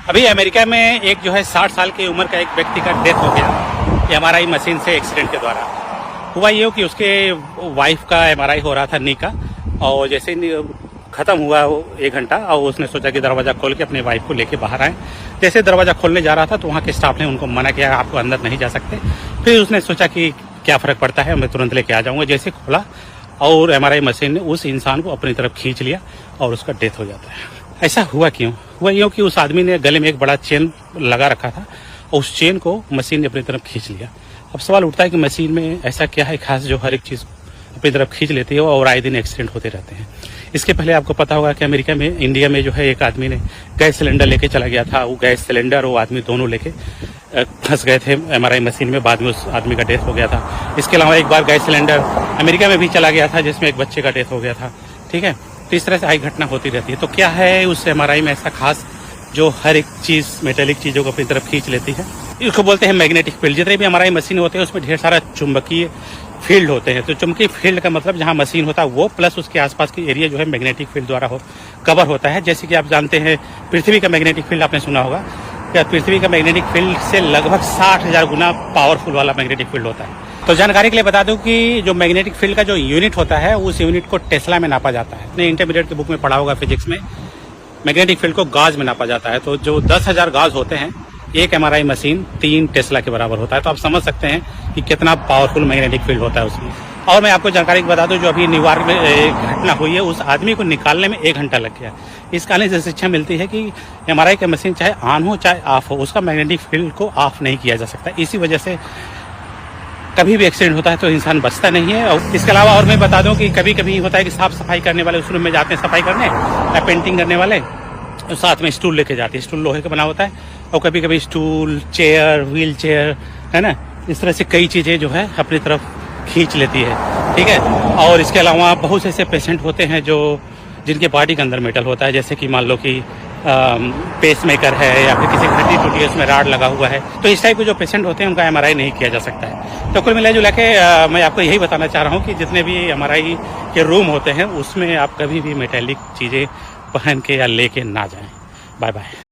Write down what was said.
अभी अमेरिका में एक जो है 60 साल की उम्र का एक व्यक्ति का डेथ हो गया एमआरआई मशीन से एक्सीडेंट के द्वारा। हुआ ये कि उसके वाइफ का एमआरआई हो रहा था नी का, और जैसे ही खत्म हुआ वो 1 घंटा, और उसने सोचा कि दरवाज़ा खोल के अपने वाइफ को लेके बाहर आए। जैसे दरवाज़ा खोलने जा रहा था तो वहाँ के स्टाफ ने उनको मना किया, आपको अंदर नहीं जा सकते। फिर उसने सोचा कि क्या फ़र्क पड़ता है, मैं तुरंत लेके आ जाऊँगा। जैसे खोला और एमआरआई मशीन ने उस इंसान को अपनी तरफ खींच लिया और उसका डेथ हो जाता है। ऐसा हुआ क्यों? हुआ यूँ कि उस आदमी ने गले में एक बड़ा चेन लगा रखा था और उस चेन को मशीन ने अपनी तरफ खींच लिया। अब सवाल उठता है कि मशीन में ऐसा क्या है खास जो हर एक चीज़ अपनी तरफ खींच लेती है और आए दिन एक्सीडेंट होते रहते हैं। इसके पहले आपको पता होगा कि अमेरिका में, इंडिया में जो है एक आदमी ने गैस सिलेंडर लेके चला गया था। वो गैस सिलेंडर वो आदमी दोनों लेके फंस गए थे एमआरआई मशीन में, बाद में उस आदमी का डेथ हो गया था। इसके अलावा एक बार गैस सिलेंडर अमेरिका में भी चला गया था जिसमें एक बच्चे का डेथ हो गया था। ठीक है, तो इस तरह से आई घटना होती रहती है। तो क्या है उस एमआरआई में ऐसा खास जो हर एक चीज़ मेटेलिक चीज़ों को अपनी तरफ खींच लेती है? इसको बोलते हैं मैग्नेटिक फील्ड। जितने भी एमआरआई मशीन होते हैं उसमें ढेर सारा चुंबकीय फील्ड होते हैं। तो चुंबकीय फील्ड का मतलब जहाँ मशीन होता है वो प्लस उसके आसपास की एरिया जो है मैग्नेटिक फील्ड द्वारा कवर होता है। जैसे कि आप जानते हैं पृथ्वी का मैग्नेटिक फील्ड आपने सुना होगा, क्या पृथ्वी का मैग्नेटिक फील्ड से लगभग 60,000 गुना पावरफुल वाला मैग्नेटिक फील्ड होता है। तो जानकारी के लिए बता दूं कि जो मैग्नेटिक फील्ड का जो यूनिट होता है उस यूनिट को टेस्ला में नापा जाता है। अपने इंटरमीडिएट की बुक में पढ़ा होगा फिजिक्स में, मैग्नेटिक फील्ड को गाज में नापा जाता है। तो जो 10,000 गाज होते हैं, एक एमआरआई मशीन 3 टेस्ला के बराबर होता है। तो आप समझ सकते हैं कि कितना पावरफुल मैग्नेटिक फील्ड होता है उसमें। और मैं आपको जानकारी बता दूं, जो अभी न्यूयॉर्क में एक घटना हुई है, उस आदमी को निकालने में 1 घंटा लग गया। इस कहानी से शिक्षा मिलती है कि एमआरआई की मशीन चाहे ऑन हो चाहे ऑफ हो, उसका मैग्नेटिक फील्ड को ऑफ नहीं किया जा सकता। इसी वजह से कभी भी एक्सीडेंट होता है तो इंसान बचता नहीं है। और इसके अलावा और मैं बता दूं कि कभी कभी होता है कि साफ सफाई करने वाले उस रूम में जाते हैं सफाई करने या पेंटिंग करने वाले, तो साथ में स्टूल लेके जाते हैं। स्टूल लोहे का बना होता है और कभी कभी स्टूल, चेयर, व्हील चेयर, है ना, इस तरह से कई चीज़ें जो है अपनी तरफ खींच लेती है। ठीक है, और इसके अलावा बहुत से ऐसे पेशेंट होते हैं जो जिनके बॉडी के अंदर मेटल होता है, जैसे कि मान लो कि पेस मेकर है या फिर किसी हड्डी टूटी है उसमें राड लगा हुआ है। तो इस टाइप के जो पेशेंट होते हैं उनका एमआरआई नहीं किया जा सकता है। तो कुल मिला जुला के मैं आपको यही बताना चाह रहा हूँ कि जितने भी एमआरआई के रूम होते हैं उसमें आप कभी भी मेटेलिक चीज़ें पहन के या लेके ना जाएं। Bye bye.